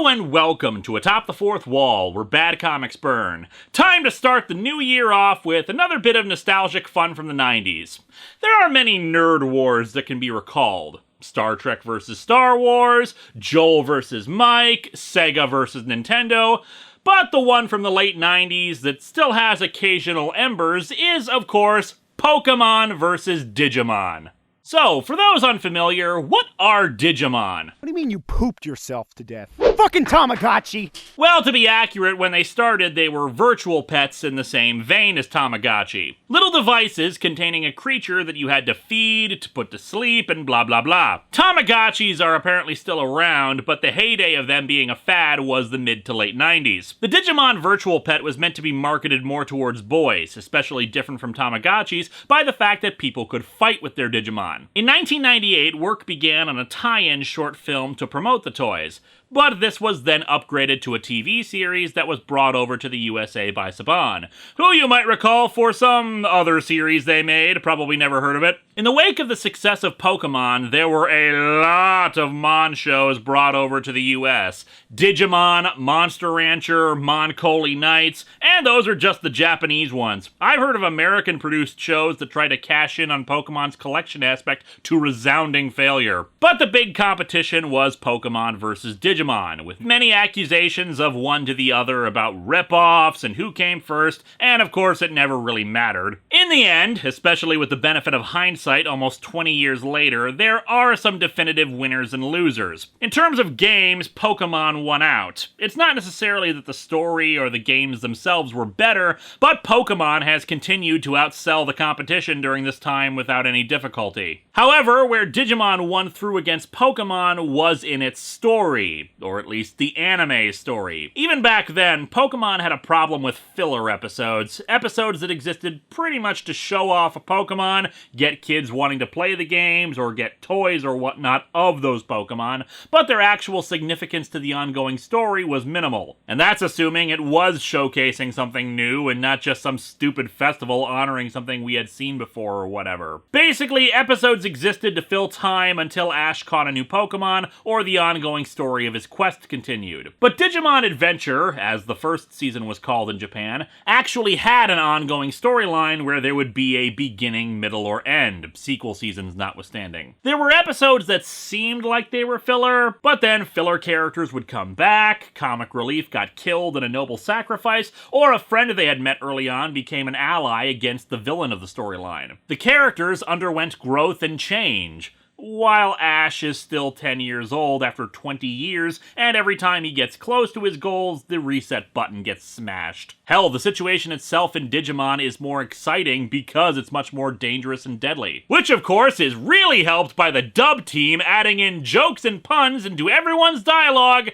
and welcome to Atop the Fourth Wall, where bad comics burn. Time to start the new year off with another bit of nostalgic fun from the 90s. There are many nerd wars that can be recalled. Star Trek vs. Star Wars, Joel vs. Mike, Sega vs. Nintendo, but the one from the late 90s that still has occasional embers is, of course, Pokemon vs. Digimon. So, for those unfamiliar, what are Digimon? What do you mean you pooped yourself to death? Fucking Tamagotchi! Well, to be accurate, when they started, they were virtual pets in the same vein as Tamagotchi. Little devices containing a creature that you had to feed, to put to sleep, and blah blah blah. Tamagotchis are apparently still around, but the heyday of them being a fad was the mid to late 90s. The Digimon virtual pet was meant to be marketed more towards boys, especially different from Tamagotchis, by the fact that people could fight with their Digimon. In 1998, work began on a tie-in short film to promote the toys, but this was then upgraded to a TV series that was brought over to the USA by Saban, who you might recall for some other series they made, probably never heard of it. In the wake of the success of Pokemon, there were a lot of Mon shows brought over to the US. Digimon, Monster Rancher, Mon Coley Knights, and those are just the Japanese ones. I've heard of American-produced shows that try to cash in on Pokemon's collection aspect to resounding failure. But the big competition was Pokemon vs. Digimon, with many accusations of one to the other about rip-offs and who came first, and of course it never really mattered. In the end, especially with the benefit of hindsight almost 20 years later, there are some definitive winners and losers. In terms of games, Pokemon won out. It's not necessarily that the story or the games themselves were better, but Pokemon has continued to outsell the competition during this time without any difficulty. However, where Digimon won through against Pokemon was in its story, or at least the anime story. Even back then, Pokemon had a problem with filler episodes that existed pretty much to show off a Pokemon, get kids wanting to play the games, or get toys or whatnot of those Pokemon, but their actual significance to the ongoing story was minimal. And that's assuming it was showcasing something new and not just some stupid festival honoring something we had seen before or whatever. Basically, episodes existed to fill time until Ash caught a new Pokemon, or the ongoing story of his quest continued. But Digimon Adventure, as the first season was called in Japan, actually had an ongoing storyline where there would be a beginning, middle, or end, sequel seasons notwithstanding. There were episodes that seemed like they were filler, but then filler characters would come back, comic relief got killed in a noble sacrifice, or a friend they had met early on became an ally against the villain of the storyline. The characters underwent growth and change, while Ash is still 10 years old after 20 years, and every time he gets close to his goals, the reset button gets smashed. Hell, the situation itself in Digimon is more exciting because it's much more dangerous and deadly. Which, of course, is really helped by the dub team adding in jokes and puns into everyone's dialogue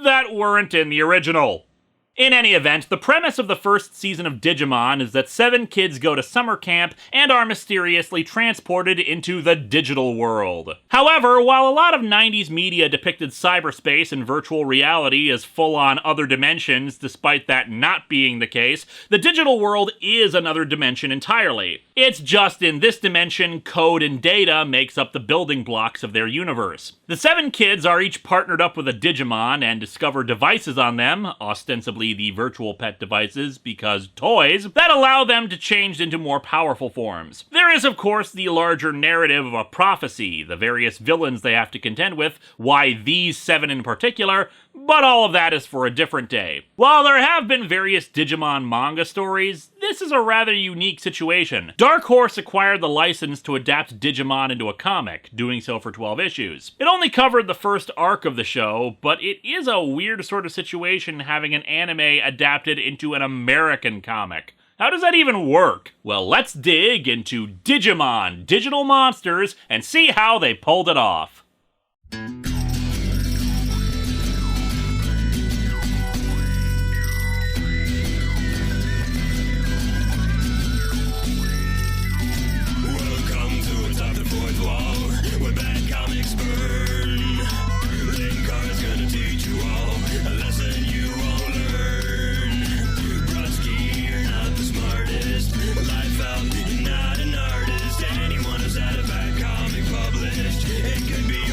that weren't in the original. In any event, the premise of the first season of Digimon is that 7 kids go to summer camp and are mysteriously transported into the digital world. However, while a lot of 90s media depicted cyberspace and virtual reality as full-on other dimensions, despite that not being the case, the digital world is another dimension entirely. It's just in this dimension, code and data makes up the building blocks of their universe. The 7 kids are each partnered up with a Digimon and discover devices on them, ostensibly the virtual pet devices, because toys, that allow them to change into more powerful forms. There is, of course, the larger narrative of a prophecy, the various villains they have to contend with, why these 7 in particular, but all of that is for a different day. While there have been various Digimon manga stories, this is a rather unique situation. Dark Horse acquired the license to adapt Digimon into a comic, doing so for 12 issues. It only covered the first arc of the show, but it is a weird sort of situation having an anime adapted into an American comic. How does that even work? Well, let's dig into Digimon, Digital Monsters, and see how they pulled it off. Welcome to Atop the Fourth Wall, where bad comics burn. Linkara's gonna teach you all a lesson you won't learn. Brodsky, you're not the smartest. Life out, you're not an artist. Anyone who's had a bad comic published, it could be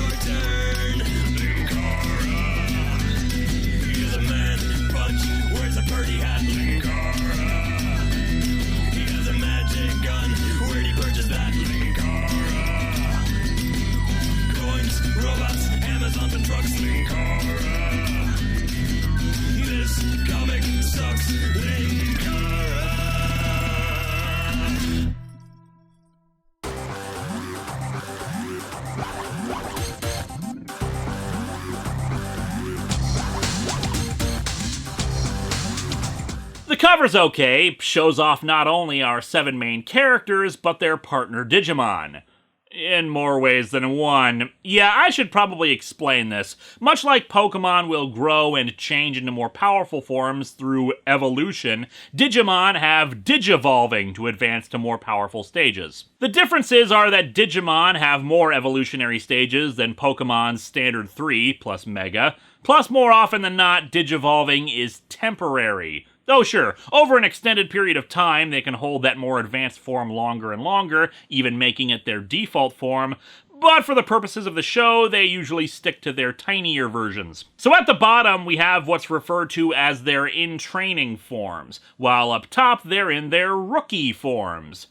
cover's okay, shows off not only our 7 main characters, but their partner Digimon. In more ways than one. Yeah, I should probably explain this. Much like Pokemon will grow and change into more powerful forms through evolution, Digimon have digivolving to advance to more powerful stages. The differences are that Digimon have more evolutionary stages than Pokemon's standard 3 plus Mega, plus more often than not, digivolving is temporary. Oh sure, over an extended period of time, they can hold that more advanced form longer and longer, even making it their default form, but for the purposes of the show, they usually stick to their tinier versions. So at the bottom, we have what's referred to as their in-training forms, while up top, they're in their rookie forms.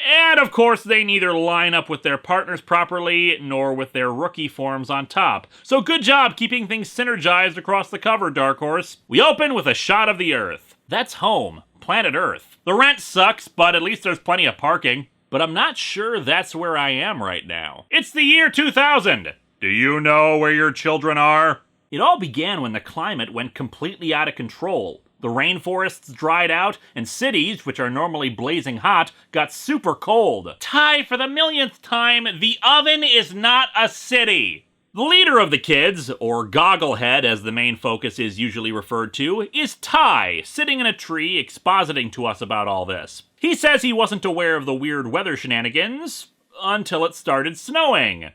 And of course, they neither line up with their partners properly, nor with their rookie forms on top. So good job keeping things synergized across the cover, Dark Horse. We open with a shot of the Earth. That's home, planet Earth. The rent sucks, but at least there's plenty of parking. But I'm not sure that's where I am right now. It's the year 2000. Do you know where your children are? It all began when the climate went completely out of control. The rainforests dried out, and cities, which are normally blazing hot, got super cold. Ty, for the millionth time, the oven is not a city! The leader of the kids, or Gogglehead as the main focus is usually referred to, is Ty, sitting in a tree expositing to us about all this. He says he wasn't aware of the weird weather shenanigans until it started snowing.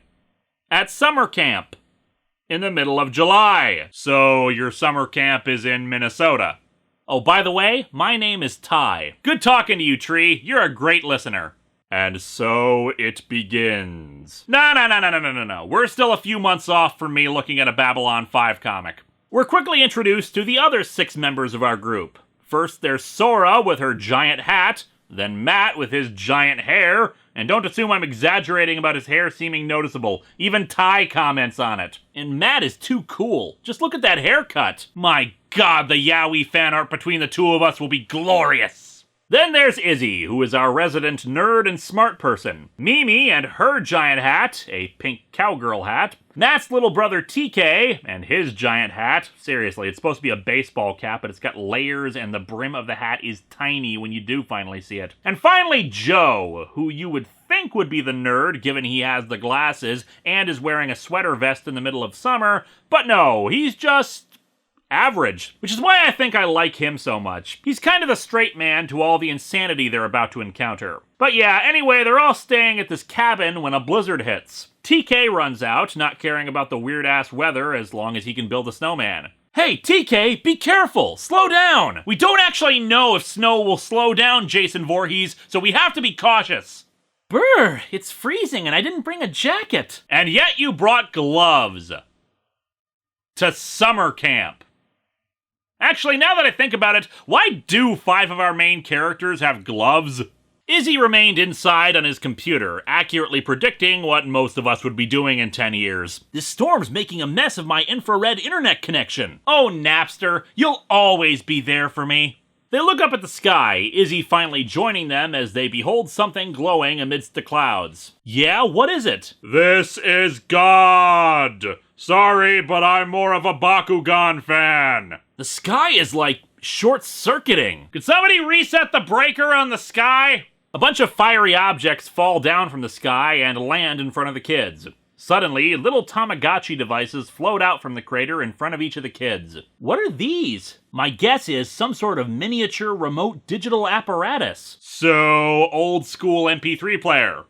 At summer camp. In the middle of July. So your summer camp is in Minnesota. Oh, by the way, my name is Ty. Good talking to you, Tree. You're a great listener. And so it begins. No. We're still a few months off from me looking at a Babylon 5 comic. We're quickly introduced to the other 6 members of our group. First, there's Sora with her giant hat, then Matt with his giant hair, and don't assume I'm exaggerating about his hair seeming noticeable. Even Ty comments on it. And Matt is too cool. Just look at that haircut. My God, the Yowie fan art between the two of us will be glorious. Then there's Izzy, who is our resident nerd and smart person. Mimi and her giant hat, a pink cowgirl hat. Matt's little brother TK and his giant hat. Seriously, it's supposed to be a baseball cap, but it's got layers and the brim of the hat is tiny when you do finally see it. And finally, Joe, who you would think would be the nerd given he has the glasses and is wearing a sweater vest in the middle of summer, but no, he's just average, which is why I think I like him so much. He's kind of the straight man to all the insanity they're about to encounter. But yeah, anyway, they're all staying at this cabin when a blizzard hits. TK runs out, not caring about the weird-ass weather as long as he can build a snowman. Hey, TK, be careful! Slow down! We don't actually know if snow will slow down Jason Voorhees, so we have to be cautious. Brr, it's freezing and I didn't bring a jacket. And yet you brought gloves. To summer camp. Actually, now that I think about it, why do 5 of our main characters have gloves? Izzy remained inside on his computer, accurately predicting what most of us would be doing in 10 years. This storm's making a mess of my infrared internet connection. Oh, Napster, you'll always be there for me. They look up at the sky, Izzy finally joining them as they behold something glowing amidst the clouds. Yeah, what is it? This is God! Sorry, but I'm more of a Bakugan fan. The sky is like short-circuiting. Could somebody reset the breaker on the sky? A bunch of fiery objects fall down from the sky and land in front of the kids. Suddenly, little Tamagotchi devices float out from the crater in front of each of the kids. What are these? My guess is some sort of miniature remote digital apparatus. So, old school MP3 player.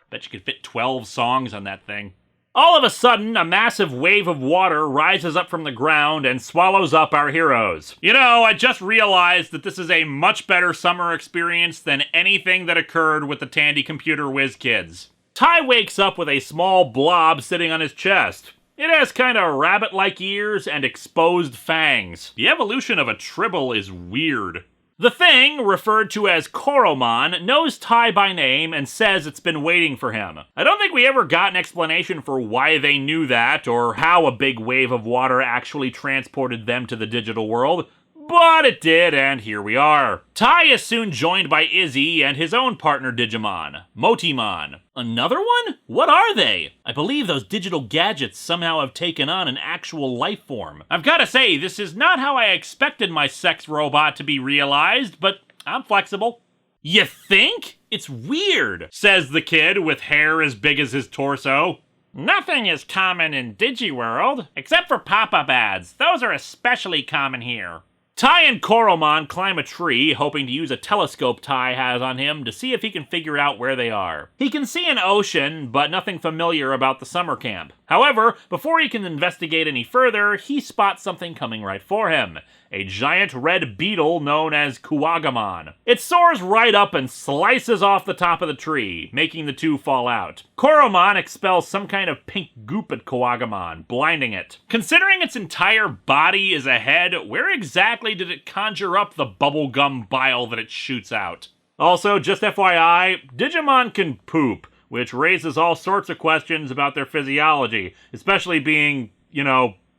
Bet you could fit 12 songs on that thing. All of a sudden, a massive wave of water rises up from the ground and swallows up our heroes. You know, I just realized that this is a much better summer experience than anything that occurred with the Tandy Computer Whiz kids. Ty wakes up with a small blob sitting on his chest. It has kind of rabbit-like ears and exposed fangs. The evolution of a tribble is weird. The thing, referred to as Koromon, knows Ty by name and says it's been waiting for him. I don't think we ever got an explanation for why they knew that, or how a big wave of water actually transported them to the digital world, but it did, and here we are. Ty is soon joined by Izzy and his own partner Digimon, Motimon. Another one? What are they? I believe those digital gadgets somehow have taken on an actual life form. I've gotta say, this is not how I expected my sex robot to be realized, but I'm flexible. You think? It's weird, says the kid with hair as big as his torso. Nothing is common in Digiworld, except for pop-up ads. Those are especially common here. Tai and Koromon climb a tree, hoping to use a telescope Tai has on him to see if he can figure out where they are. He can see an ocean, but nothing familiar about the summer camp. However, before he can investigate any further, he spots something coming right for him. A giant red beetle known as Kuwagamon. It soars right up and slices off the top of the tree, making the two fall out. Koromon expels some kind of pink goop at Kuwagamon, blinding it. Considering its entire body is a head, where exactly did it conjure up the bubblegum bile that it shoots out? Also, just FYI, Digimon can poop, which raises all sorts of questions about their physiology, especially being,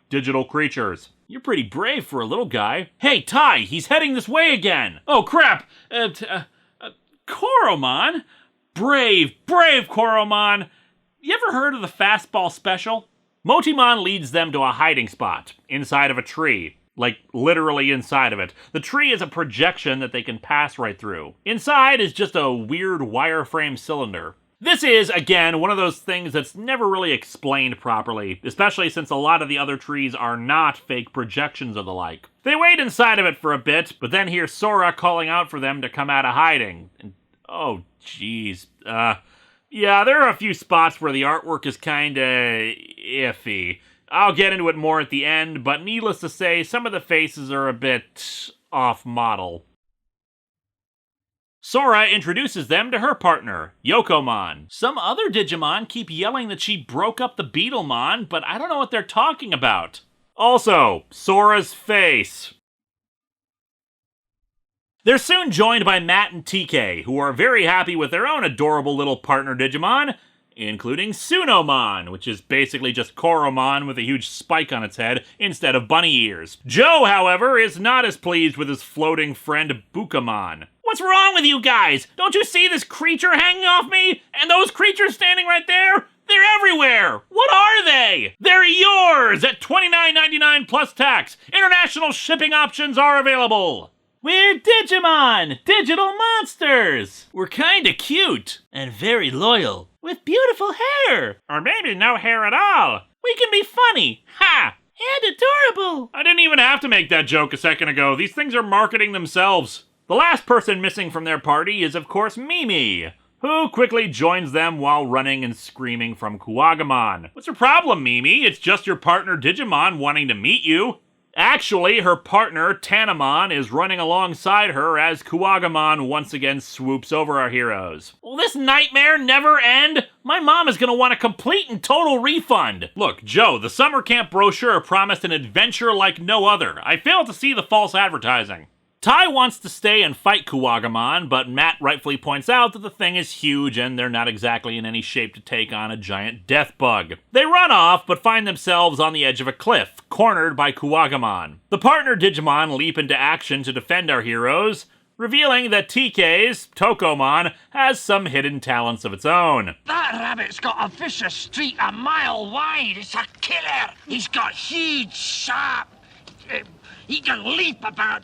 digital creatures. You're pretty brave for a little guy. Hey, Tai, he's heading this way again. Oh, crap. Koromon? Brave Koromon. You ever heard of the fastball special? Motimon leads them to a hiding spot, inside of a tree. Like, literally inside of it. The tree is a projection that they can pass right through. Inside is just a weird wireframe cylinder. This is, again, one of those things that's never really explained properly, especially since a lot of the other trees are not fake projections or the like. They wait inside of it for a bit, but then hear Sora calling out for them to come out of hiding. And, oh, jeez. Yeah, there are a few spots where the artwork is kinda iffy. I'll get into it more at the end, but needless to say, some of the faces are a bit off-model. Sora introduces them to her partner, Yokomon. Some other Digimon keep yelling that she broke up the Beetlemon, but I don't know what they're talking about. Also, Sora's face. They're soon joined by Matt and TK, who are very happy with their own adorable little partner Digimon, including Sunomon, which is basically just Koromon with a huge spike on its head instead of bunny ears. Joe, however, is not as pleased with his floating friend Bukamon. What's wrong with you guys? Don't you see this creature hanging off me? And those creatures standing right there? They're everywhere! What are they? They're yours at $29.99 plus tax. International shipping options are available. We're Digimon! Digital monsters! We're kinda cute. And very loyal. With beautiful hair! Or maybe no hair at all. We can be funny. Ha! And adorable! I didn't even have to make that joke a second ago. These things are marketing themselves. The last person missing from their party is, of course, Mimi, who quickly joins them while running and screaming from Kuwagamon. What's your problem, Mimi? It's just your partner Digimon wanting to meet you. Actually, her partner, Tanamon, is running alongside her as Kuwagamon once again swoops over our heroes. Will this nightmare never end? My mom is gonna want a complete and total refund. Look, Joe, the summer camp brochure promised an adventure like no other. I failed to see the false advertising. Tai wants to stay and fight Kuwagamon, but Matt rightfully points out that the thing is huge and they're not exactly in any shape to take on a giant death bug. They run off, but find themselves on the edge of a cliff, cornered by Kuwagamon. The partner Digimon leap into action to defend our heroes, revealing that TK's, Tokomon, has some hidden talents of its own. That rabbit's got a vicious streak a mile wide. It's a killer. He's got huge, sharp... he can leap about...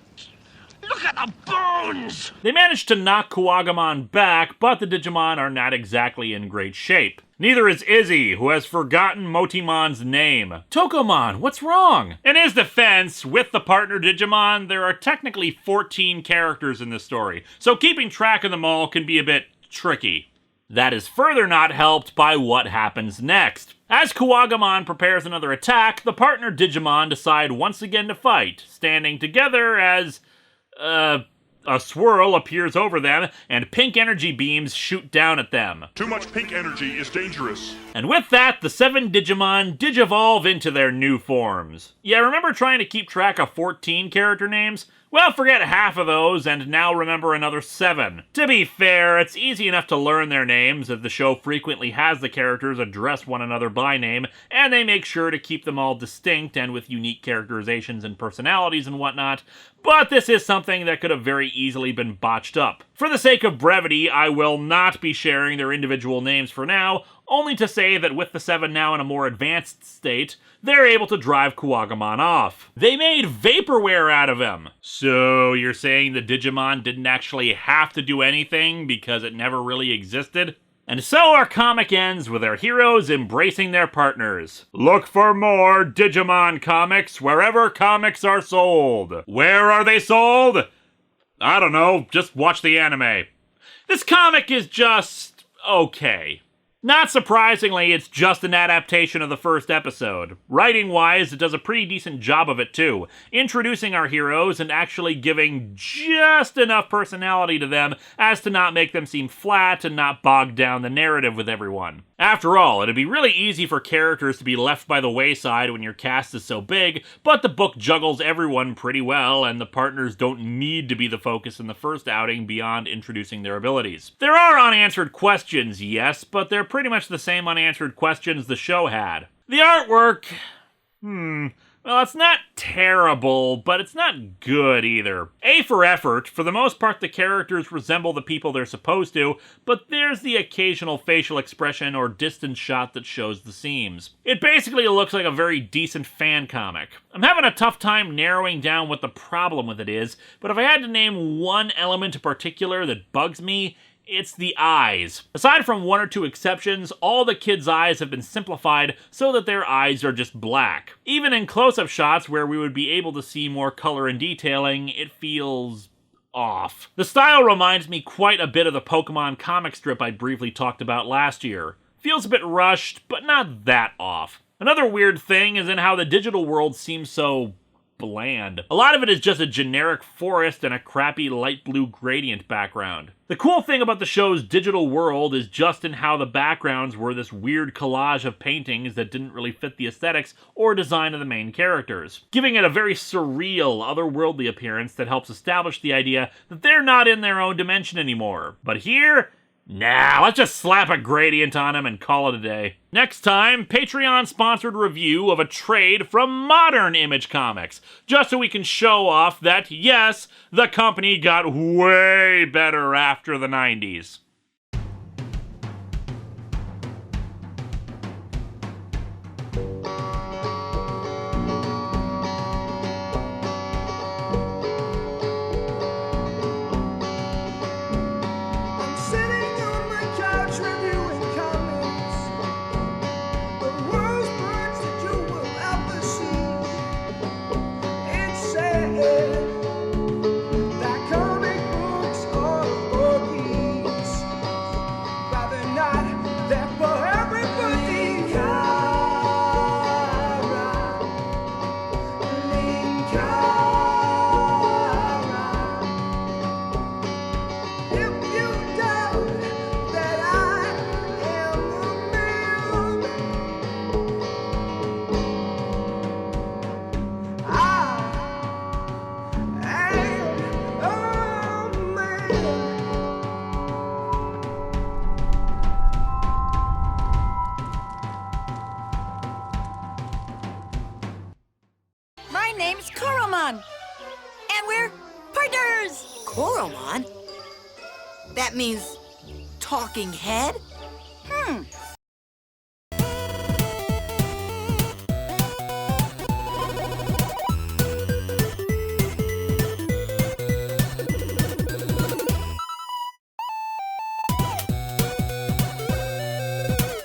Look at the bones! They manage to knock Kuwagamon back, but the Digimon are not exactly in great shape. Neither is Izzy, who has forgotten Motimon's name. Tokomon, what's wrong? In his defense, with the partner Digimon, there are technically 14 characters in this story, so keeping track of them all can be a bit tricky. That is further not helped by what happens next. As Kuwagamon prepares another attack, the partner Digimon decide once again to fight, standing together as... a swirl appears over them, and pink energy beams shoot down at them. Too much pink energy is dangerous. And with that, the 7 Digimon digivolve into their new forms. Yeah, remember trying to keep track of 14 character names? Well, forget half of those, and now remember another 7. To be fair, it's easy enough to learn their names, as the show frequently has the characters address one another by name, and they make sure to keep them all distinct and with unique characterizations and personalities and whatnot, but this is something that could have very very easily been botched up. For the sake of brevity, I will not be sharing their individual names for now, only to say that with the 7 now in a more advanced state, they're able to drive Kuwagamon off. They made vaporware out of him! So you're saying the Digimon didn't actually have to do anything because it never really existed? And so our comic ends with our heroes embracing their partners. Look for more Digimon comics wherever comics are sold. Where are they sold? I don't know, just watch the anime. This comic is just okay. Not surprisingly, it's just an adaptation of the first episode. Writing-wise, it does a pretty decent job of it too, introducing our heroes and actually giving just enough personality to them as to not make them seem flat and not bog down the narrative with everyone. After all, it'd be really easy for characters to be left by the wayside when your cast is so big, but the book juggles everyone pretty well, and the partners don't need to be the focus in the first outing beyond introducing their abilities. There are unanswered questions, yes, but they're pretty much the same unanswered questions the show had. The artwork, well, it's not terrible, but it's not good either. A for effort, for the most part the characters resemble the people they're supposed to, but there's the occasional facial expression or distance shot that shows the seams. It basically looks like a very decent fan comic. I'm having a tough time narrowing down what the problem with it is, but if I had to name one element in particular that bugs me, it's the eyes. Aside from 1 or 2 exceptions, all the kids' eyes have been simplified so that their eyes are just black. Even in close-up shots where we would be able to see more color and detailing, it feels off. The style reminds me quite a bit of the Pokemon comic strip I briefly talked about last year. Feels a bit rushed, but not that off. Another weird thing is in how the digital world seems so bland. A lot of it is just a generic forest and a crappy light blue gradient background. The cool thing about the show's digital world is just in how the backgrounds were this weird collage of paintings that didn't really fit the aesthetics or design of the main characters, giving it a very surreal, otherworldly appearance that helps establish the idea that they're not in their own dimension anymore. But here, nah, let's just slap a gradient on him and call it a day. Next time, Patreon-sponsored review of a trade from Modern Image Comics, just so we can show off that, yes, the company got way better after the 90s. My name's Koromon, and we're partners! Koromon? That means talking head?